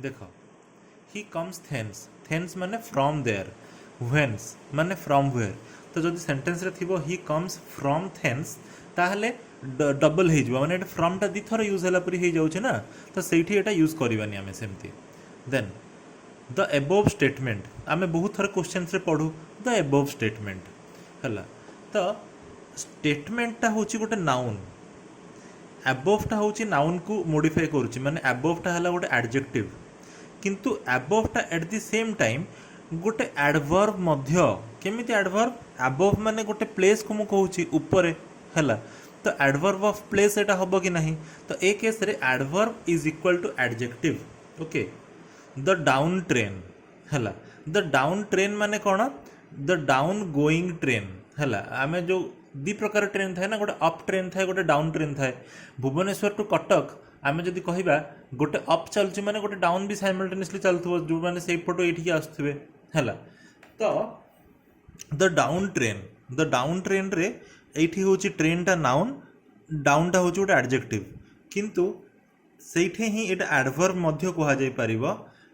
देख he comes थेन्स थेन्स माने from there व्हेन्स माने फ्रॉम वेयर तो जब सेंटेंस रे थिबो ही कम्स फ्रॉम थेन्स ताहले डबल हो माने फ्रॉम टा दी थर यूज होला परी हो जाउछ ना तो सेठी एटा यूज करबानी आमे सेमती देन द एबोव स्टेटमेंट आमे बहुत थर क्वेश्चन रे पढ़ू द एबोव स्टेटमेंट हला तो स्टेटमेंटटा होची गोटे नाउन एबोवटा होची नाउन को मॉडिफाई करूची माने एबोवटा हला गोटे एडजेक्टिव किंतु एबोवटा एट द सेम टाइम गोटे एडवर्ब मध्य केमिति एडवर्ब एबोव माने गोटे प्लेस को मु कहूची ऊपर हला तो एडवर्ब ऑफ प्लेस एटा हबो कि नहीं तो ए केस रे adverb is equal to adjective okay the down train हला द डाउन ट्रेन माने कौन द डाउन गोइंग ट्रेन हला आमे जो दी प्रकार ट्रेन थाए ना गोटे अप ट्रेन थाए गोटे डाउन ट्रेन थाए भुवनेश्वर टू कटक आमे जदि कहबा गोटे अप चलुची माने गोटे डाउन भी साइमल्टेनियसली चलथबो जो माने सेई फोटो एठी आस्थुबे हला तो द डाउन ट्रेन रे एठी होची ट्रेन टा नाउन डाउन टा होची गोटे एडजेक्टिव किंतु सेठी ही एटा एडवर्ब मध्य कहा जाय परिबो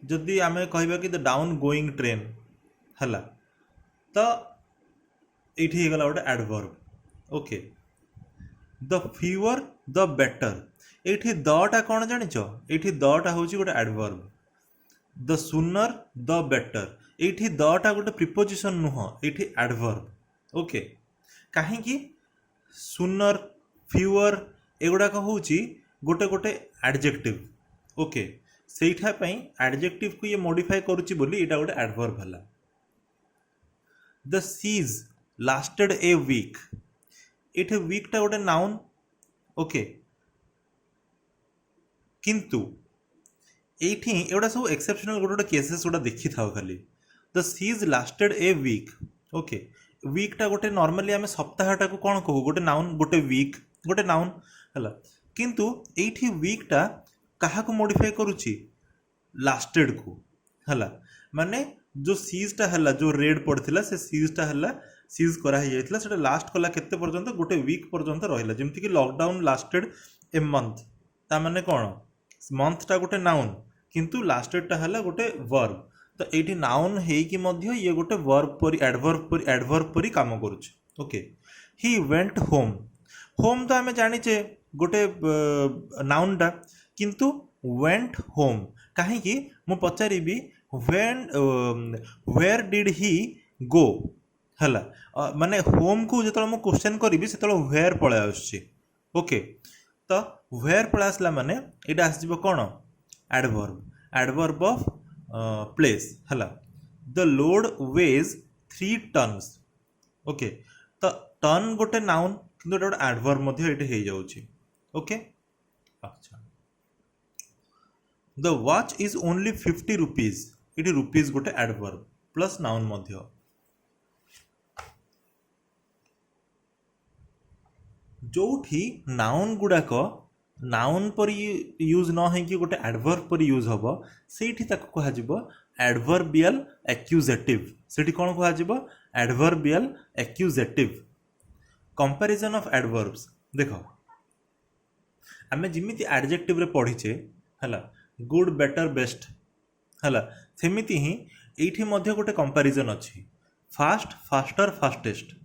जदि आमे कहबा कि द डाउन गोइंग ट्रेन हला तो एठी हे गला गोटे adverb okay the fever the better एठी द टा कोन जानिछ एठी द टा होची गोटे एडवर्ब द सुनर द बेटर एठी द टा गोटे प्रिपोजिशन नुह एठी एडवर्ब ओके काहे कि सुनर फ्यूअर एगुड़ाक होची गोटे गोटे एडजेक्टिव ओके सेठा पई एडजेक्टिव को ये मॉडिफाई करूची बोली एटा गोटे एडवर्ब हला the siege lasted a week एठे वीक टा गोटे नाउन ओके किंतु एठी एगुड़ा सब एक्सेप्शनल गोटे गोटे केसेस गुड़ा देखि थाओ खाली the siege lasted a week okay week टा गोटे नॉर्मली आमे सप्ताहटा को कौन कहू गोटे नाउन गोटे वीक गोटे नाउन हला किंतु एठी वीक टा कहा को मॉडिफाई करूची लास्टेड को हला माने जो सीज टा हला जो रेड पड़थिला से सीज टा हला सीज करा ही जाइतला सेटा लास्ट कला केते पर्यंत गोटे वीक पर्यंत रहिला जेमति कि लॉकडाउन लास्टेड ए मंथ ता माने कोन मंथ टा गोटे नाउन किंतु लास्टेड टा हला गोटे वर्ब तो एठी नाउन हेई कि मध्य ये गोटे वर्ब परी एडवर्ब परी काम करूछ okay he went home home तो आमे जानिचे गोटे नाउन टा किंतु वेंट होम काहे कि मु पचारिबी व्हेन वेयर डिड ही गो हला माने होम को जतल मु क्वेश्चन करिबी सेतल वेयर पळे आछी ओके तो वेयर पळे आसला माने एटा आसीबो कोन एडवर्ब ऑफ प्लेस हला the load weighs 3 tons okay तो टन गोटे नाउन किंतु गोटे एडवर्ब मध्य एटे हे जाउची ओके अच्छा the watch is only 50 rupees इट रुपीज गोटे एडवर्ब प्लस नाउन मध्य जोठी नाउन गुड़ाक नाउन पर यूज न है कि गोटे एडवर्ब पर यूज हम सेठी ताको कहा जिवो एडवर्बियल एक्यूजेटिव सेठी कोन कहा जिवो adverbial accusative comparison of adverbs देखो आमे जिमिति एडजेक्टिव रे पढिचे हला गुड बेटर बेस्ट हला सेमिति ही एठी मध्य गोटे कंपैरिजन अछि fast faster fastest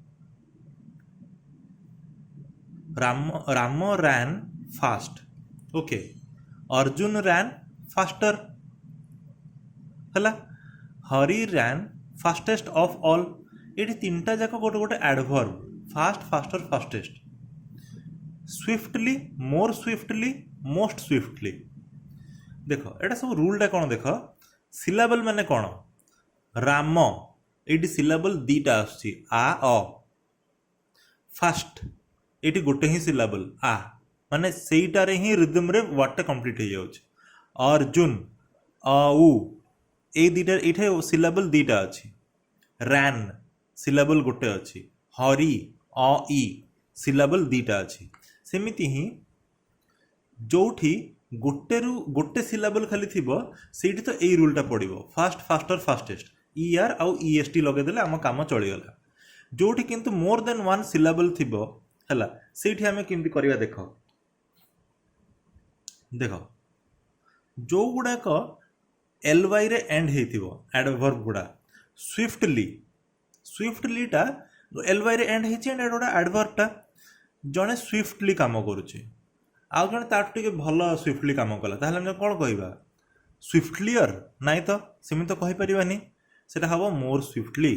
Ram ran fast okay Arjun ran faster हला Hari ran fastest of all ये तीनटा जाक गोटे गोटे adverb fast faster fastest swiftly more swiftly most swiftly देख एटा सब रूलटा कौन देख सिलाबल माने कौन राम ये सिलाबल दीटा आसुची आ अ फास्ट ये गोटे ही सिलाबल आ माने सेईटार ही रिदम रे वर्डटा कंप्लीट हो जाउछ अर्जुन अ उ ए दीटा एठे सिलाबल दीटा अछि रैन सिलाबल गोटे अछि हरी अ ई सिलाबल दीटा अछि सेमिति ही जोठी गोटे सिलाबल खाली थिबो सेठी तो एई रूलटा पड़िबो fast faster fastest E R आउ ई एस टी लगे देले आम काम चली गला जोठी किंतु मोर देन वन सिलाबल थिबो हला सेठी हमें किंती करबा देखो जो गुड़ाक एल वाई रे एंड हेइथिबो एडवर्ब गुड़ा स्विफ्टली स्विफ्टलीटा एल वाई रे एंड हेइछि एंड एडा एडवर्बटा जड़े स्विफ्टली काम करुचे आउ जड़े ताठु टिके भल स्विफ्टली काम कला ताहले हम कौन कहबा स्विफ्टलियर नाई तो सेमि तो कहि परिबानी सेटा हबो मोर स्विफ्टली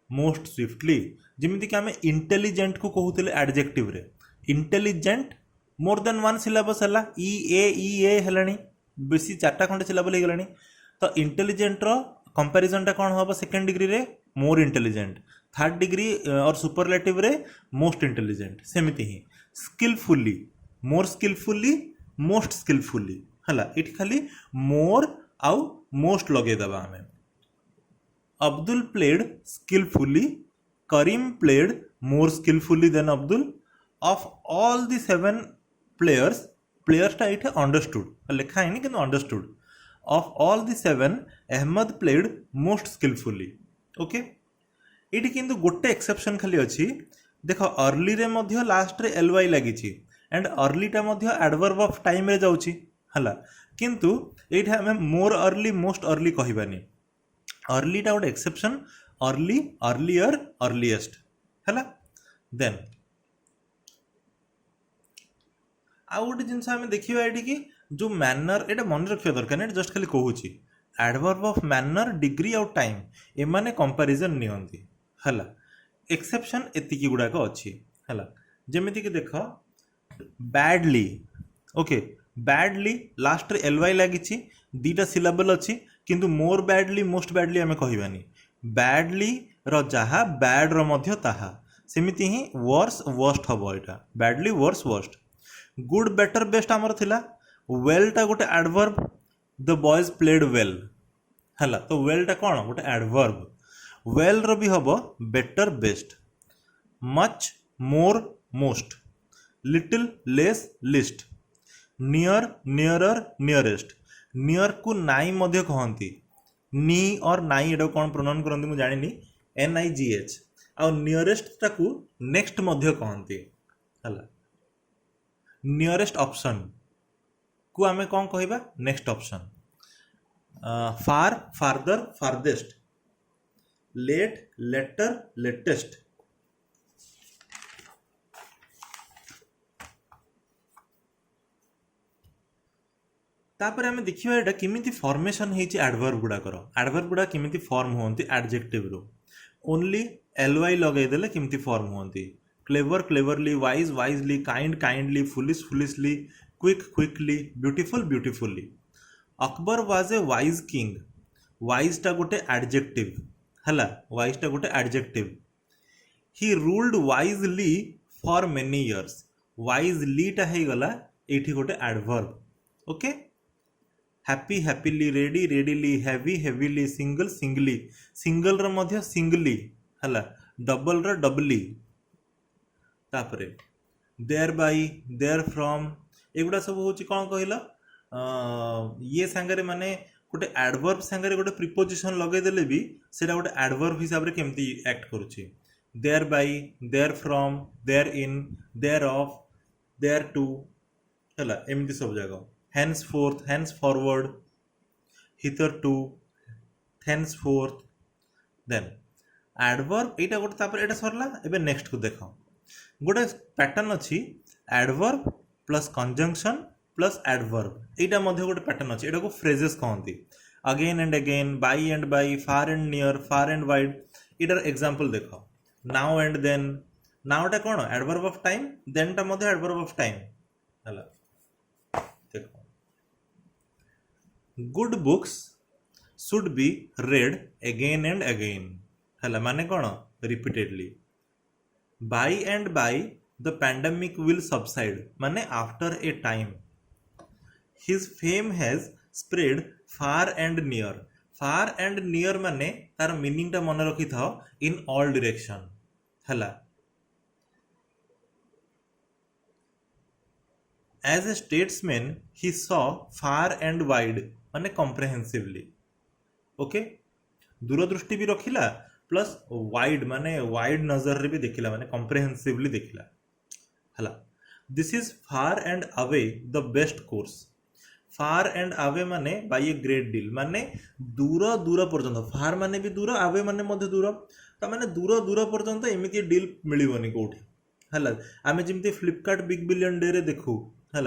मोस्ट स्विफ्टली जेमिति कि आमे इंटेलिजेंट को कहूतिले एडजेक्टिव रे intelligent more than one syllabus हला ई ए हेलानी बेसी चारटा खंडे सिलेबल हे गलानी तो इंटेलिजेंट रो कंपैरिजन टा कोन हबो सेकंड डिग्री रे मोर इंटेलिजेंट थर्ड डिग्री और सुपरलेटिव रे मोस्ट इंटेलिजेंट सेमिति ही skilfully more skilfully most skilfully हला इट खाली मोर आउ मोस्ट लगे दबा हमें Abdul played skilfully Karim played more skilfully than Abdul of all the 7 players players टा इटे अंडरस्टूड लिखा है कि understood of all the 7 Ahmad played most skilfully okay ये किंतु गोटे एक्सेप्शन खाली अच्छी देख अर्ली रे मध्य लास्ट रे एल वाई लगी एंड अर्लीटा मध्य एडवर्ब ऑफ टाइम रे जाउची हला किंतु एठा हमें मोर अर्ली मोस्ट अर्ली कहबानी अर्लीटा गोटे एक्सेप्शन अर्ली अर्लियर अर्लीएस्ट हला देन आउ गोटे जिनस आम देखा ये कि जो मैनर ये मन रखा दरकार नहीं जस्ट खाली कहूँ एडवर्ब ऑफ मैनर डिग्री आउ टाइम एमाने कंपैरिजन नियंती हला एक्सेप्शन एतिकी गुड़ाक अच्छी हला जेमिति कि देख बैडली ओके बैडली लास्ट रे एल वाई लगी दीटा सिलेबल अच्छी किंतु मोर बैडली मोस्ट बैडली आम कहबानी बैडली रो जहा बैड रो मध्य ताहा सेमिति ही वर्स वर्स्ट हम यहाँ badly verse worst good better best आमर थिला वेल टा गोटे adverb the boys played well हला तो वेल टा कौन गोटे एडवर्ब वेल रो भी हबो better best much more most little less list near nearer nearest near को नाई मध्य कहती नी और नाई एटा कौन प्रोनाउन करती मुझे जानी NIGH आ नियरेस्ट टाकू नेक्स्ट मध्य कहती हला नियरेस्ट ऑप्शन को आमे कौन कहबा next option far farther farthest late later latest तापर आमे देखिबा एटा किमिति फॉर्मेशन हेछि एडवर्ब गुड़ा किमिति फॉर्म होंती एडजेक्टिव रो ओनली ly लगे देले किमिति फॉर्म होंती clever cleverly wise wisely kind kindly foolish foolishly quick quickly beautiful beautifully Akbar was a wise king wise टा गोटे एडजेक्टिव हला वाइज टा गोटे adjective he ruled wisely for many years wisely टा हे गला एठी गोटे adverb okay happy happily ready readily heavy heavily single singly single रो मध्य सिंगली हला डबल रो डबली तापरे देयर बाय देयर फ्रॉम एगुड़ा सब होची कोन कहला ये सांगरे माने गोटे एडवर्ब सांगरे गोटे प्रीपोजिशन लगे देले भी सेटा गोटे एडवर्ब हिसाब रे केमती एक्ट करूची there by there from there in there of there to हला एमती सब जगह henceforth henceforward hitherto thenceforth then adverb एटा गोटे तापर एटा सरला एबे नेक्स्ट को देखो गोटे पैटर्न अछि adverb plus conjunction plus adverb एटा मध्ये गोटे पैटर्न अछि एटा को फ्रेजेस कहंती again and by far and near far and wide एटार एग्जांपल देखो नाउ एंड देन नाउ टा कोन एडवर्ब ऑफ टाइम देन टा मध्ये एडवर्ब ऑफ टाइम हला देखो good books should be read again and again हला माने कौन repeatedly by and by the pandemic will subside माने after a time his fame has spread far and near माने तार मीनिंग टा मन रखी था इन ऑल डायरेक्शन हला As a statesman, he saw far and wide माने comprehensively. ओके दूरदृष्टि भी रखिला प्लस वाइड माने वाइड नजर रे भी देखिला माने comprehensively देखिला हला this is far and away the best course far and आवे माने बाय ए ग्रेट डील माने दूर दूर पर्यंत फार माने भी दूर आवे माने मध्य दूर तो माने दूर दूर पर्यंत एमती डील मिलबनी कौटी है आम जमी फ्लिपकार्ट बिग बिलियन डे रे देखू है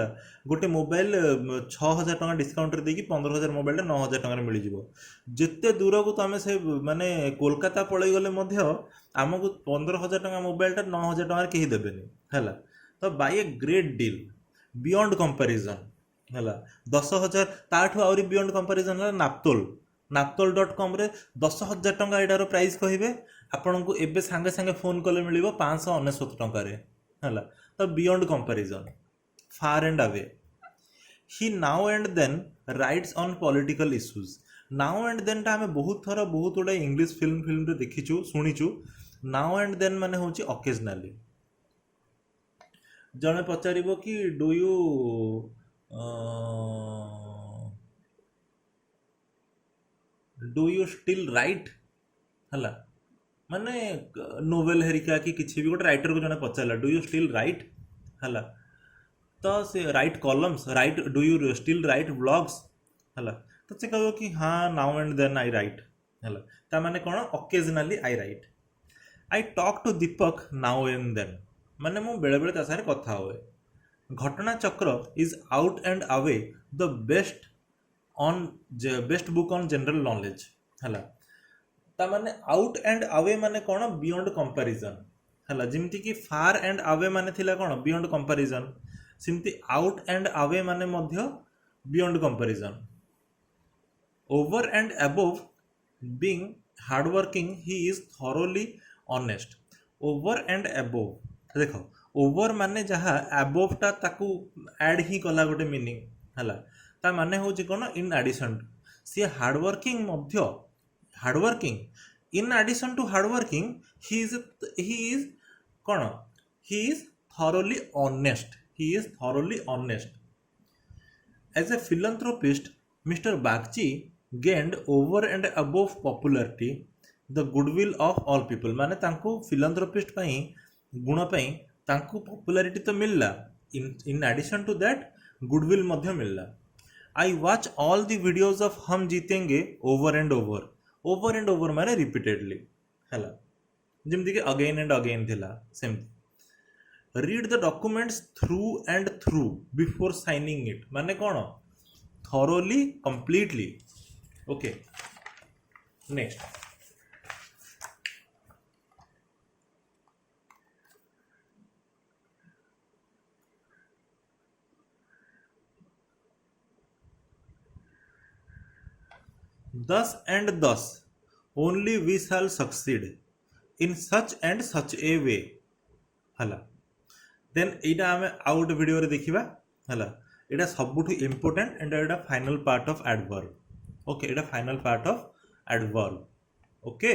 गोटे मोबाइल 6,000 टका डिस्काउंट देकी 15,000 मोबाइल 9,000 टकर मिल जिते दूर को तो आम से माने कोलकाता पलि गले आमको 15,000 टका मोबाइल 9,000 टकर कहीं देवेनि है तो by a great deal beyond comparison है 10,000 ताठू आहरी बियॉन्ड कंपैरिजन है naptol.com रे 10,000 टका एटार प्राइस कहे आपन को एबे सांगे सांगे फोन कले मिल 599 टकर है तो beyond comparison far and away ही now and then writes on political issues now and then टा हमें बहुत थर बहुत गुड़ा इंग्लिश फिल्म रे देखीचु शुणीचु नाउ एंड देन माने होची ऑकेजनली जने पचारिबो कि डू यू स्टिल राइट हला माने नोवेल हेरिका कि किसी भी गोटे राइटर को जने पचारला डू यू स्टिल राइट हला तो से write columns write do you still write blogs हला तो से कहबो कि हाँ now and then I write हला ता माने कोन occasionally I write I talk to Deepak now and then माने मु बेले बेले ता सारे कथा होए घटना चक्र is out and away the best book on general knowledge हला ता माने आउट एंड अवे माने कोन बियॉन्ड कंपैरिजन हला जिमती कि फार एंड अवे माने थिला कोन बियॉन्ड कंपैरिजन सिमती आउट एंड अवे माने मध्य beyond comparison over and above being hardworking he is thoroughly honest over and above देखो ओवर माने जहाँ अबव टा ताकू ऐड ही कला गोटे मीनिंग हला ता माने होची कोन इन एडिशन सी हार्डवर्किंग मध्य hardworking in addition to hardworking he is कोन he is thoroughly honest he is thoroughly honest as a philanthropist Mr. Bagchi gained over and above popularity the goodwill of all people माने तांको philanthropist पई गुण पई तांको popularity तो मिलला in addition to that goodwill मध्य मिलला I watch all the videos of हम जीतेंगे over and over माने repeatedly हला जिमती कि again and again थिला same read the documents through and through before signing it माने कौन thoroughly completely okay next thus and thus only we shall succeed in such and such a way हला then एटा आमे आउट video रे देखिबा हला एटा सबुठु इंपोर्टेंट एंड एटा final part of adverb okay एटा final part of adverb okay